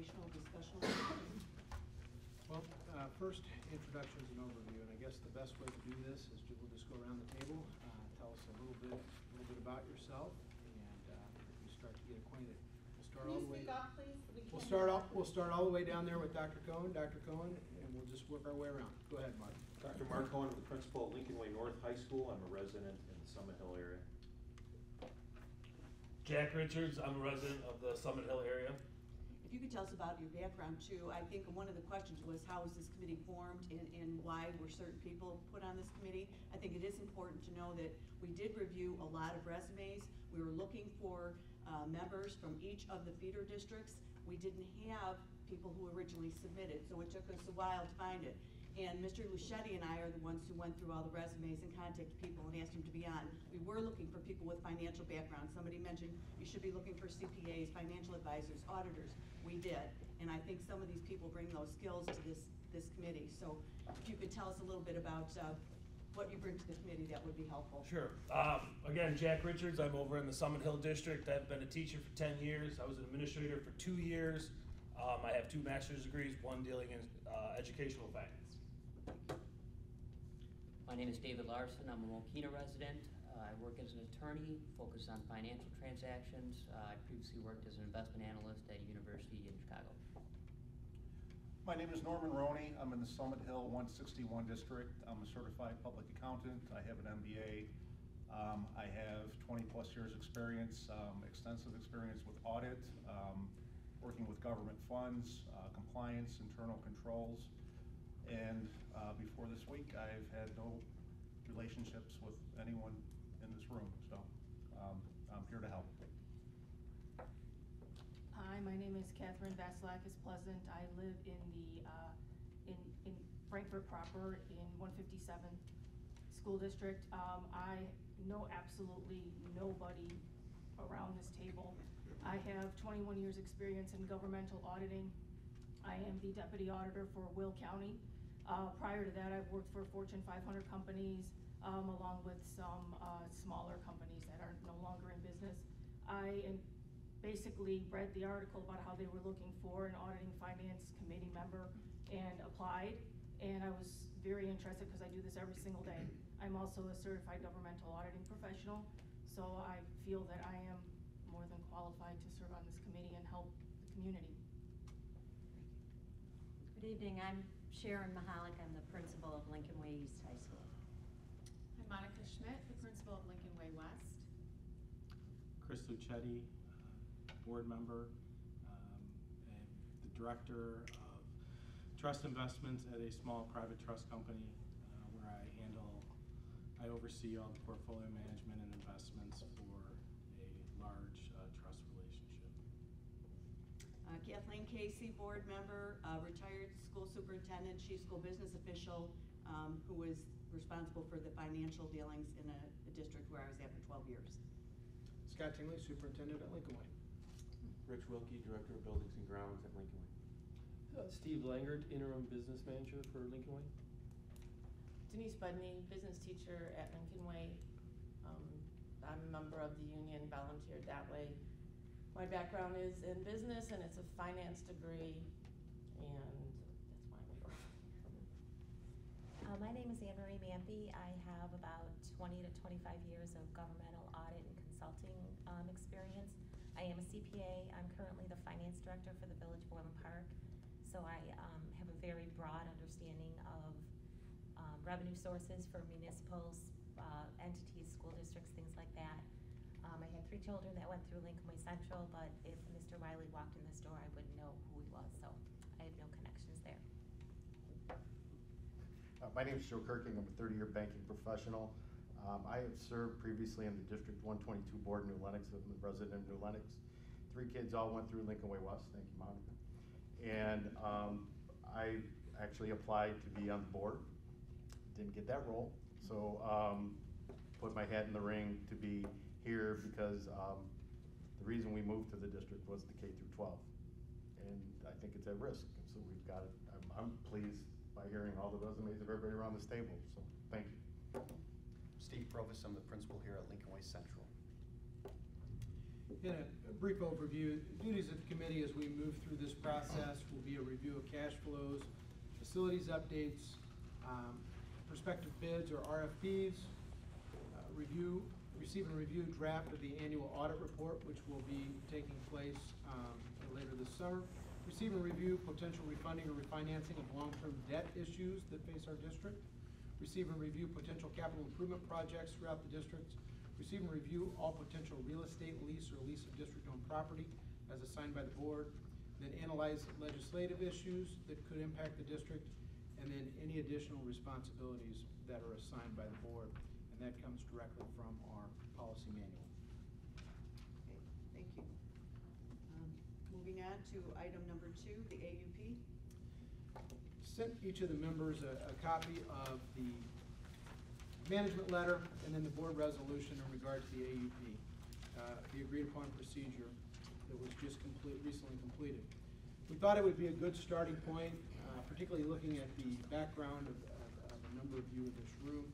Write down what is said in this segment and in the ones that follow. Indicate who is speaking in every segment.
Speaker 1: informational discussion.
Speaker 2: Well, first, introductions and overview, and I guess the best way to do this is we'll just go around the table, tell us a little bit about yourself, and we start to get acquainted. We'll start all the way.
Speaker 1: Speak up, please.
Speaker 2: We'll start all the way down there with Dr. Cohen. Dr. Cohen, and we'll just work our way around. Go ahead, Mark.
Speaker 3: Dr. Mark Cohen, I'm the principal at Lincoln Way North High School. I'm a resident in the Summit Hill area.
Speaker 4: Jack Richards, I'm a resident of the Summit Hill area.
Speaker 1: If you could tell us about your background too. I think one of the questions was how was this committee formed and why were certain people put on this committee. I think it is important to know that we did review a lot of resumes. We were looking for members from each of the feeder districts. We didn't have people who originally submitted, so it took us a while to find it. And Mr. Luchetti and I are the ones who went through all the resumes and contacted people and asked them to be on. We were looking for people with financial background. Somebody mentioned you should be looking for CPAs, financial advisors, auditors. We did. And I think some of these people bring those skills to this committee. So if you could tell us a little bit about what you bring to the committee, that would be helpful.
Speaker 4: Sure. Again, Jack Richards, I'm over in the Summit Hill District. I've been a teacher for 10 years. I was an administrator for 2 years. I have 2 master's degrees, one dealing in educational finance.
Speaker 5: My name is David Larson. I'm a Mokina resident. I work as an attorney, focused on financial transactions. I previously worked as an investment analyst at a university in Chicago.
Speaker 6: My name is Norman Roney. I'm in the Summit Hill 161 district. I'm a certified public accountant. I have an MBA. I have 20 plus years experience, extensive experience with audit, working with government funds, compliance, internal controls. And before this week, I've had no relationships with anyone in this room, so I'm here to help.
Speaker 7: Hi, my name is Catherine Vasilakis Pleasant. I live in in Frankfurt proper in 157 school district. I know absolutely nobody around this table. I have 21 years experience in governmental auditing. I am the deputy auditor for Will County. Prior to that, I've worked for Fortune 500 companies, along with some smaller companies that are no longer in business. I basically read the article about how they were looking for an auditing finance committee member and applied, and I was very interested because I do this every single day. I'm also a certified governmental auditing professional, so I feel that I am more than qualified to serve on this committee and help the community.
Speaker 8: Good evening, I'm Sharon Mahalik. I'm the principal of Lincoln Way East High School.
Speaker 9: I'm Monica Schmidt, the principal of Lincoln Way West.
Speaker 10: Chris Luchetti, board member, and the director of trust investments at a small private trust company where I oversee all the portfolio management and investments for a large trust relationship.
Speaker 1: Kathleen Casey, board member, retired school superintendent, chief school business official, who was responsible for the financial dealings in a district where I was at for 12 years.
Speaker 2: Scott Tingley, superintendent at Lincoln Way.
Speaker 3: Rich Wilkie, director of buildings and grounds at Lincoln Way.
Speaker 11: Steve Langert, interim business manager for Lincoln Way.
Speaker 9: Denise Budney, business teacher at Lincoln Way. I'm a member of the union, volunteered that way. My background is in business and it's a finance degree, and that's why I'm here.
Speaker 12: My name is Anne Marie Mampy. I have about 20 to 25 years of governmental audit and consulting experience. I am a CPA. I'm currently the finance director for the Village of Orland Park. So I have a very broad understanding of revenue sources for municipals, entities, school districts, things like that. I had 3 children that went through Lincoln Way Central, but if Mr. Wiley walked in this door, I wouldn't know who he was, so I have no connections there.
Speaker 13: My name is Joe Kirking. I'm a 30-year banking professional. I have served previously in the District 122 board in New Lenox. I'm a resident of New Lenox. 3 kids all went through Lincoln Way West. Thank you, Monica. And I actually applied to be on the board. Didn't get that role, so put my hat in the ring to be here because the reason we moved to the district was the K through 12, and I think it's at risk. And so we've got it. I'm pleased by hearing all the resumes of everybody around this table. So thank you.
Speaker 14: Steve Provis, I'm the principal here at Lincoln Way Central.
Speaker 2: Again, a brief overview. Duties of the committee as we move through this process will be a review of cash flows, facilities updates, prospective bids or RFPs, receive and review draft of the annual audit report, which will be taking place later this summer. Receive and review potential refunding or refinancing of long-term debt issues that face our district. Receive and review potential capital improvement projects throughout the district. Receive and review all potential real estate lease or lease of district-owned property as assigned by the board. Then analyze legislative issues that could impact the district, and then any additional responsibilities that are assigned by the board. And that comes directly from our policy manual.
Speaker 1: Okay, thank you. Moving on to item number 2, the AUP.
Speaker 2: Sent each of the members a copy of the management letter and then the board resolution in regard to the AUP, the agreed upon procedure that was just recently completed. We thought it would be a good starting point, particularly looking at the background of a number of you in this room.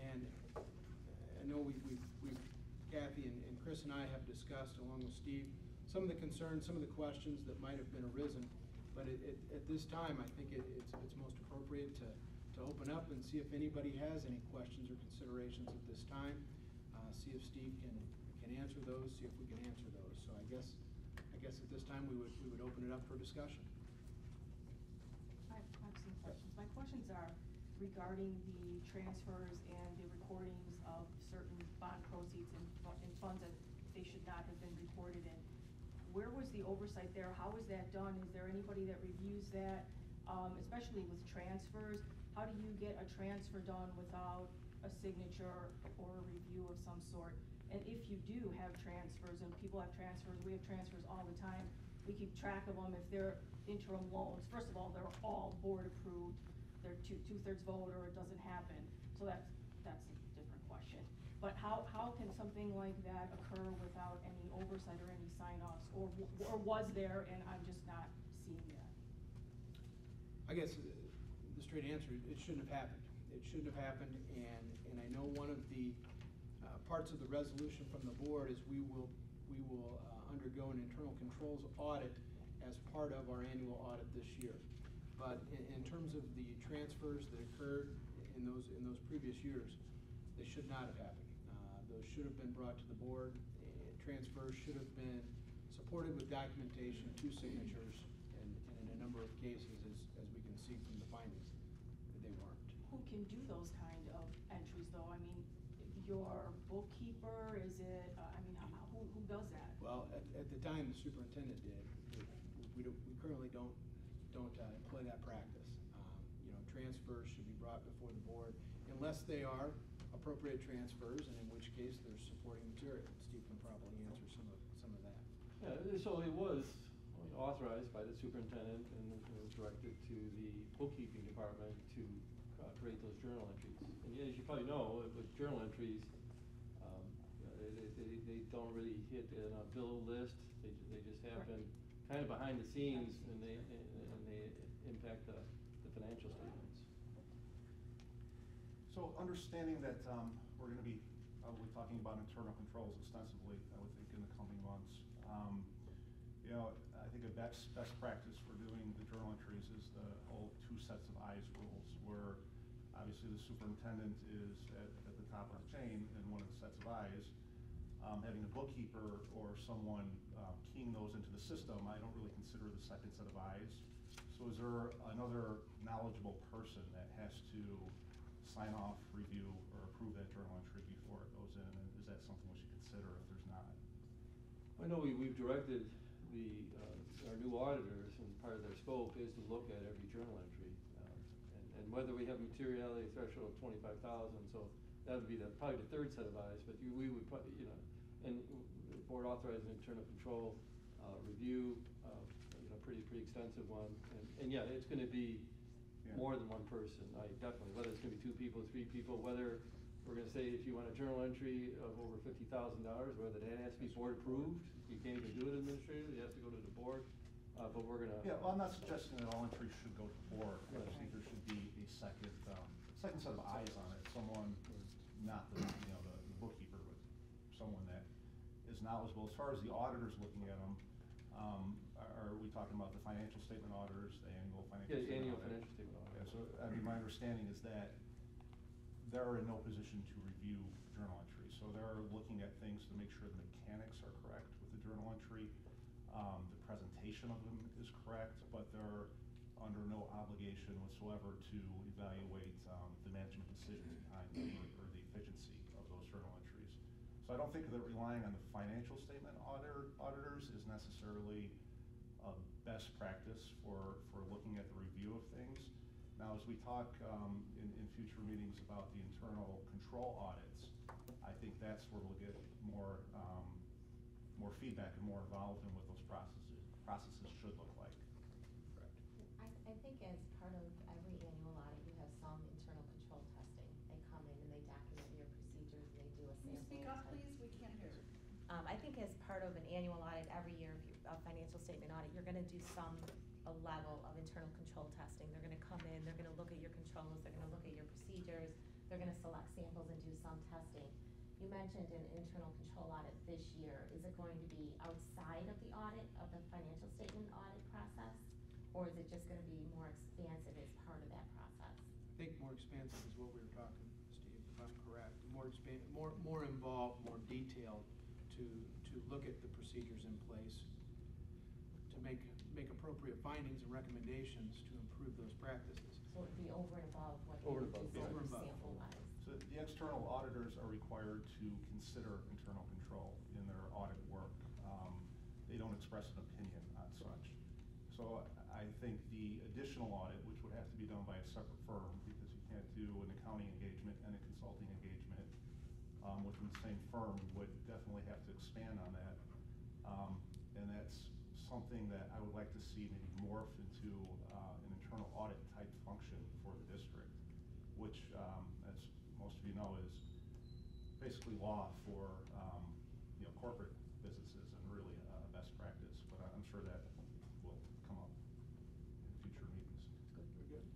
Speaker 2: And I know Kathy and Chris and I have discussed, along with Steve, some of the concerns, some of the questions that might have been arisen. But at this time, I think it's most appropriate to open up and see if anybody has any questions or considerations at this time. See if Steve can answer those, see if we can answer those. So I guess at this time we would open it up for discussion.
Speaker 7: I have some questions. My questions are regarding the transfers and the recordings of certain bond proceeds in funds that they should not have been reported in. Where was the oversight there? How was that done? Is there anybody that reviews that? Especially with transfers, how do you get a transfer done without a signature or a review of some sort? And if you do have transfers, and people have transfers, we have transfers all the time, we keep track of them. If they're interim loans, first of all, they're all board approved. They're two-thirds vote or it doesn't happen. So that's a different question. But how can something like that occur without any oversight or any sign-offs? Or was there and I'm just not seeing that?
Speaker 2: I guess the straight answer, it shouldn't have happened. It shouldn't have happened, and I know one of the parts of the resolution from the board is we will undergo an internal controls audit as part of our annual audit this year. But in terms of the transfers that occurred in those previous years, they should not have happened. Those should have been brought to the board. Transfers should have been supported with documentation, 2 signatures, and in a number of cases, as we can see from the findings, that they weren't.
Speaker 7: Who can do those kind of entries though? I mean, your bookkeeper, is it, who does that?
Speaker 2: Well, at the time, the superintendent did. We currently don't employ that practice. Transfers should be brought before the board unless they are appropriate transfers, and in which case there's supporting material. Steve can probably answer some of that.
Speaker 11: Yeah, so it was authorized by the superintendent and it was directed to the bookkeeping department to create those journal entries. And as you probably know, with journal entries, they don't really hit a bill list. They just happen kind of behind the scenes, and they impact the financial statements.
Speaker 6: So understanding that we're going to be probably talking about internal controls extensively, I would think, in the coming months. I think a best practice for doing the journal entries is the whole 2 sets of eyes rules, where obviously the superintendent is at the top of the chain in one of the sets of eyes. Having a bookkeeper or someone keying those into the system, I don't really consider the second set of eyes. So is there another knowledgeable person that has to sign off, review, or approve that journal entry before it goes in? And is that something we should consider if there's not?
Speaker 11: I know we've directed our new auditors, and part of their scope is to look at every journal entry, and whether we have materiality threshold of 25,000. So that would be probably the 3rd set of eyes. But we would probably, and the board authorized an internal control review, pretty extensive one, and yeah, it's going to be more than one person. Definitely, whether it's going to be 2 people, 3 people, whether we're going to say if you want a journal entry of over $50,000, whether that has to be board approved. You can't even do it administratively. You have to go to the board. But we're going to.
Speaker 6: Yeah, well, I'm not suggesting that all entries should go to the board. I just think there should be a second set of eyes on it. Someone, not the bookkeeper, but someone that is as knowledgeable. As far as the auditors looking at them, are we talking about the financial statement auditors, the annual financial
Speaker 11: Yeah,
Speaker 6: statement
Speaker 11: annual
Speaker 6: audit?
Speaker 11: financial statement audit.
Speaker 6: Yeah, so, I mean, my understanding is that they're in no position to review journal entries. So they're looking at things to make sure the mechanics are correct with the journal entry. The presentation of them is correct, but they're under no obligation whatsoever to evaluate the management decisions behind them or the efficiency of those journal entries. So I don't think that relying on the financial statement auditors is necessarily a best practice for looking at the review of things. Now, as we talk in future meetings about the internal control audits, I think that's where we'll get more feedback and more involved in what those processes should look like. Correct.
Speaker 12: I think as part of every annual audit, you have some internal control testing. They come in and they document your procedures and they do a
Speaker 1: Can you
Speaker 12: sample.
Speaker 1: speak up,
Speaker 12: type.
Speaker 1: please? We can't hear.
Speaker 12: I think as part of an annual audit every year, if you, a financial statement audit, you're gonna do a level of internal control testing. They're gonna come in, they're gonna look at your controls, they're gonna look at your procedures, they're gonna select samples and do some testing. You mentioned an internal control audit this year. Is it going to be outside of the audit, of the financial statement audit process? Or is it just gonna be more expansive as part of that process?
Speaker 2: I think more expansive is what we were talking, Steve, if I'm correct. More involved, more detailed to look at the procedures in place, to make appropriate findings and recommendations to improve those practices.
Speaker 12: So it'd be over and above what
Speaker 11: Over
Speaker 12: you
Speaker 11: and
Speaker 12: would do
Speaker 11: above, yeah.
Speaker 12: sample wise?
Speaker 6: So the external auditors are required to consider internal control in their audit work. They don't express an opinion on such. So I think the additional audit, which would have to be done by a separate firm, because you can't do an accounting engagement and a consulting engagement within the same firm, would definitely have to expand on that. And that's something that I would like to see maybe morph into an internal audit type function for the district, which, as most of you know, is basically law for corporate businesses and really a best practice. But I'm sure that will come up in future meetings.
Speaker 2: Very good.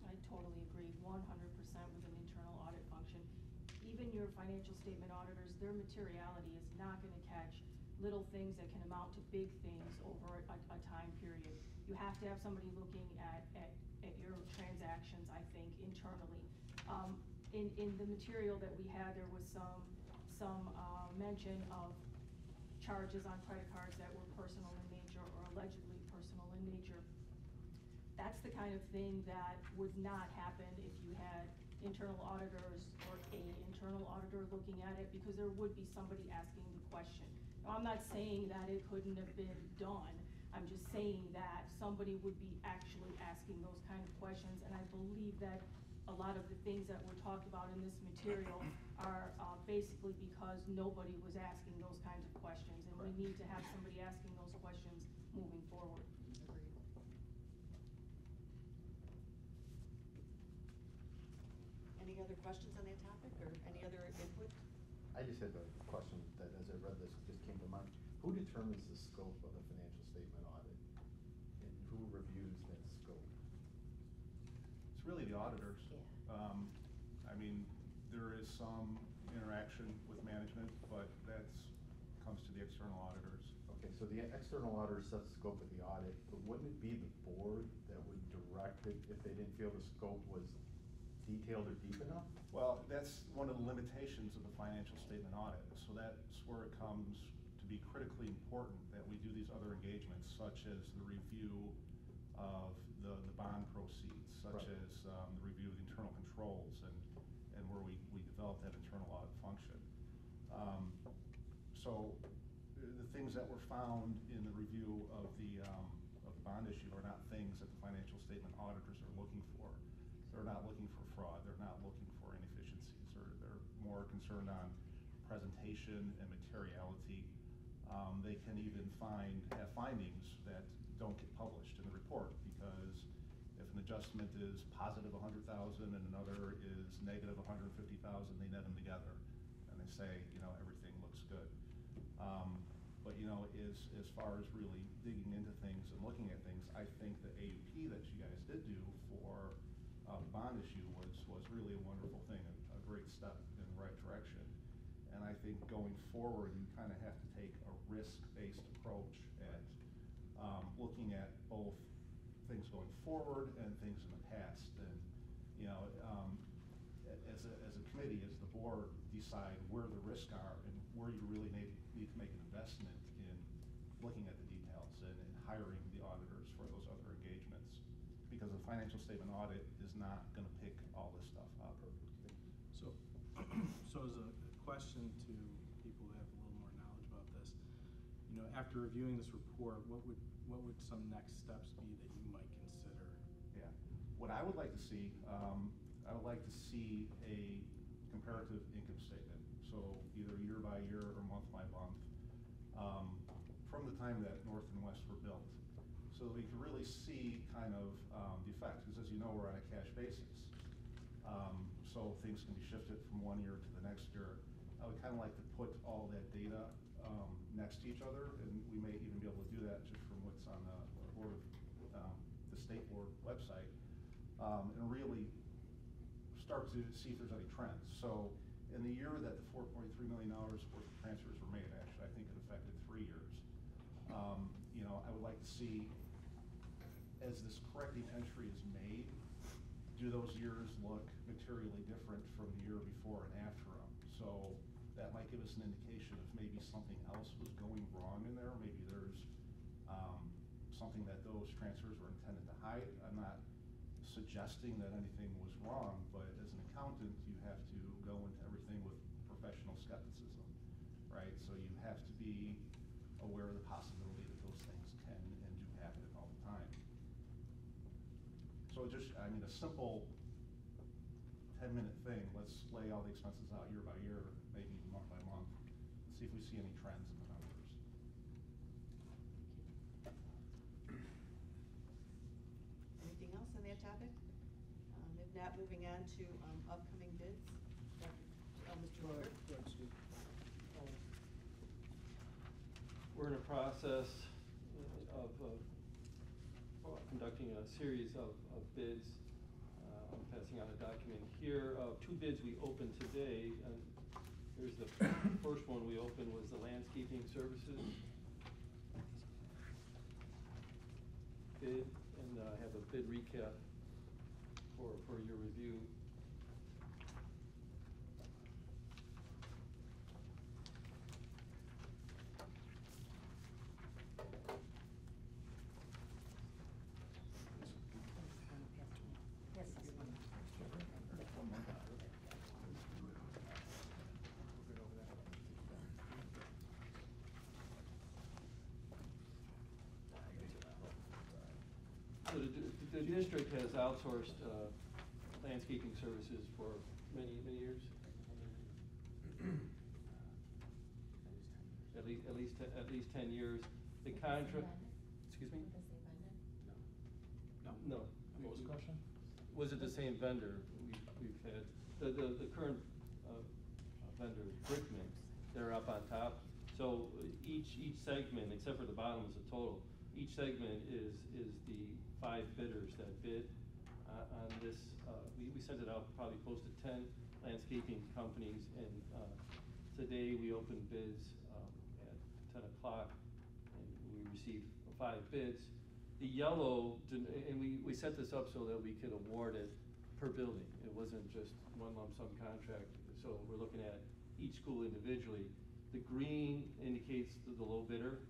Speaker 7: I totally agree, 100% with an internal audit function. Even your financial statement auditors, their materiality is not gonna catch little things that can amount to big things over a time period. You have to have somebody looking at your transactions, I think, internally. In the material that we had, there was some mention of charges on credit cards that were personal in nature or allegedly personal in nature. That's the kind of thing that would not happen if you had internal auditors or an internal auditor looking at it, because there would be somebody asking the question. Now, I'm not saying that it couldn't have been done. I'm just saying that somebody would be actually asking those kind of questions, and I believe that a lot of the things that were talked about in this material are basically because nobody was asking those kinds of questions, and we need to have somebody asking those questions moving forward.
Speaker 1: Any other questions on that topic or any other input?
Speaker 13: I just had a question that, as I read this, just came to mind. Who determines the scope of the financial statement audit? And who reviews that scope?
Speaker 6: It's really the auditors.
Speaker 12: Yeah.
Speaker 6: I mean, there is some interaction with management, but comes to the external auditors.
Speaker 13: Okay, so the external auditor sets the scope of the audit, but wouldn't it be the board that would direct it if they didn't feel the scope was detailed or deep enough?
Speaker 6: Well, that's one of the limitations of the financial statement audit. So that's where it comes to be critically important that we do these other engagements, such as the review of the bond proceeds, such
Speaker 13: Right.
Speaker 6: as the review of the internal controls, and where we develop that internal audit function. So the things that were found in the review of the bond issue are not things that the financial statement auditors are looking for. They're not looking for fraud. They're not looking for inefficiencies. They're more concerned on presentation and materiality. They can even have findings that don't get published in the report, because if an adjustment is positive 100,000 and another is negative 150,000, they net them together and they say, everything looks good. But as far as really digging into things and looking at things, I think the AUP that you guys did do for the bond issue was really a wonderful thing, a great step in the right direction. And I think going forward, you kind of have to risk-based approach at looking at both things going forward and things in the past. And, you know, as a committee, as the board, decide where the risks are and where you really need to make an investment in looking at the details and hiring the auditors for those other engagements. Because a financial statement audit is not gonna pick all this stuff up.
Speaker 10: So, so as a question to people who have a little more knowledge about this, you know, after reviewing this report, what would some next steps be that you might consider?
Speaker 6: Yeah, what I would like to see, I would like to see a comparative income statement. So either year by year or month by month, from the time that North and West were built. So that we can really see kind of the effect, because as you know, we're on a cash basis. So things can be shifted from one year to the next year. I would kind of like to put all that data next to each other, and we may even be able to do that just from what's on the board of, the state board website, and really start to see if there's any trends. So in the year that the $4.3 million worth of transfers were made, actually, I think it affected 3 years. You know, I would like to see, as this correcting entry is made, do those years look materially different from the year before and after them? So that might give us an indication if maybe something else was going wrong in there. Maybe there's something that those transfers were intended to hide. I'm not suggesting that anything was wrong, but as an accountant, you have to go into everything with professional skepticism, right? So you have to be aware of the possibility that those things can and do happen all the time. So just, I mean, a simple 10-minute thing, let's lay all the expenses out year by year, maybe even month by month, and see if we see any trends in the numbers.
Speaker 1: Anything else on that topic? If not, moving on to upcoming bids. Mr. Lord.
Speaker 2: Go ahead, Steve.
Speaker 11: We're in a process of conducting a series of bids. I'm passing out a document here of 2 bids we opened today. And here's the first one we opened was the landscaping services bid, and I have a bid recap for your review.
Speaker 8: Yes, this one.
Speaker 11: So the district has outsourced landscaping services for many years. At least 10 years. The contract. Excuse me? No.
Speaker 10: What was the question?
Speaker 11: Was it the same vendor? We've had the current vendor, Brickman. They're up on top. So each segment, except for the bottom, is a total. Each segment is the 5 bidders that bid on this. We sent it out probably close to 10 landscaping companies, and today we opened bids at 10 o'clock, and we received 5 bids. The yellow, and we set this up so that we could award it per building. It wasn't just one lump sum contract, so we're looking at each school individually. The green indicates the low bidder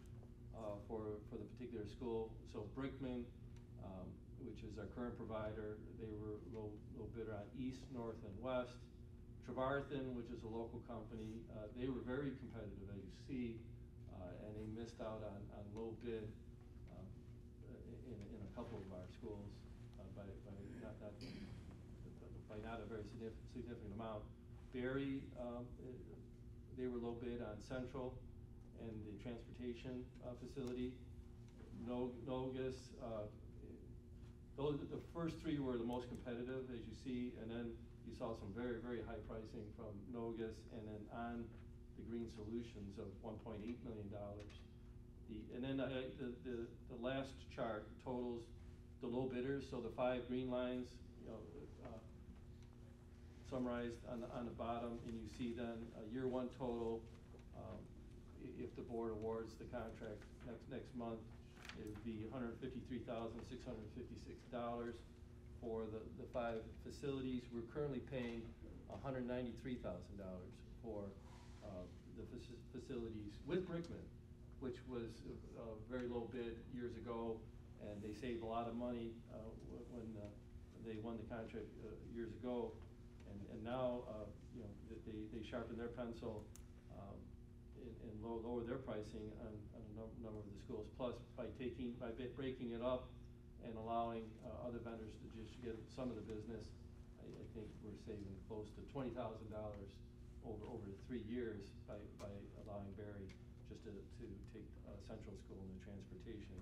Speaker 11: for the particular school. So Brickman, which is our current provider, they were low bidder on East, North, and West. Trevarthen, which is a local company, they were very competitive, as you see, and they missed out on low bid in a couple of our schools by not a very significant amount. Berry, they were low bid on Central and the transportation facility. Nogus, the first 3 were the most competitive, as you see, and then you saw some very high pricing from Nogus, and then on the Green Solutions of $1.8 million. And then the last chart totals the low bidders, so the 5 green lines, summarized on the bottom, and you see then a year 1 total if the board awards the contract next month, it would be $153,656 for the 5 facilities. We're currently paying $193,000 for the facilities with Brickman, which was a very low bid years ago, and they saved a lot of money when they won the contract years ago. And now, you know, they sharpened their pencil and lower their pricing on a number of the schools. Plus, by breaking it up and allowing other vendors to just get some of the business, I think we're saving close to $20,000 over 3 years by allowing Barry just to take Central School and the transportation.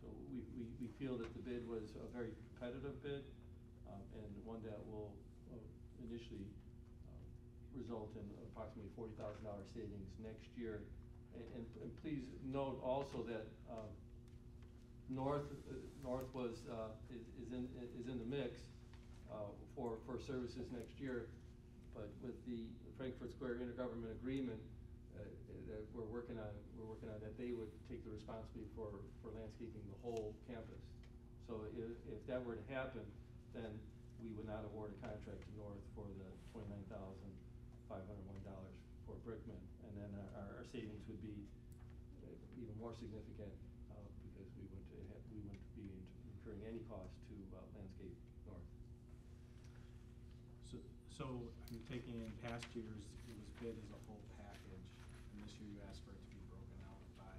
Speaker 11: So we feel that the bid was a very competitive bid, and one that will initially result in approximately $40,000 savings next year. And please note also that North was is in the mix for services next year, but with the Frankfurt Square intergovernment agreement that we're working on that they would take the responsibility for landscaping the whole campus. So if that were to happen, then we would not award a contract to North for the $29,501 for Brickman, and then our savings would be even more significant because we wouldn't be incurring any cost to landscape North.
Speaker 10: So I'm taking in past years, it was bid as a whole package, and this year you asked for it to be broken out by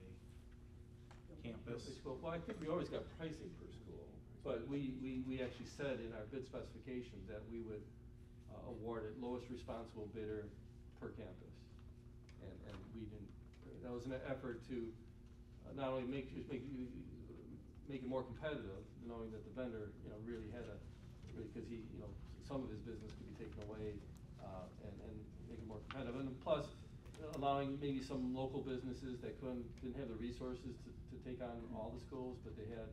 Speaker 10: campus.
Speaker 11: Well, I think we always got pricing per school, but we actually said in our bid specifications that we would award it lowest responsible bidder per campus. And we didn't, that was an effort to not only make it more competitive, knowing that the vendor, you know, really had because he, you know, some of his business could be taken away, and make it more competitive. And plus, allowing maybe some local businesses that didn't have the resources to take on all the schools, but they had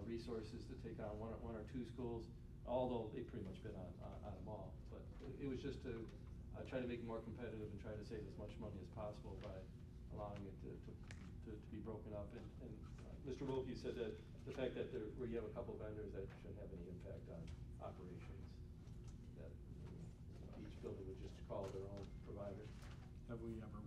Speaker 11: resources to take on one or two schools, although they pretty much bid on them all. But it was just to try to make it more competitive and try to save as much money as possible by allowing it to be broken up. And Mr. Wilkie said that the fact that where you have a couple vendors, that shouldn't have any impact on operations, that each building would just call their own provider.
Speaker 10: Have we ever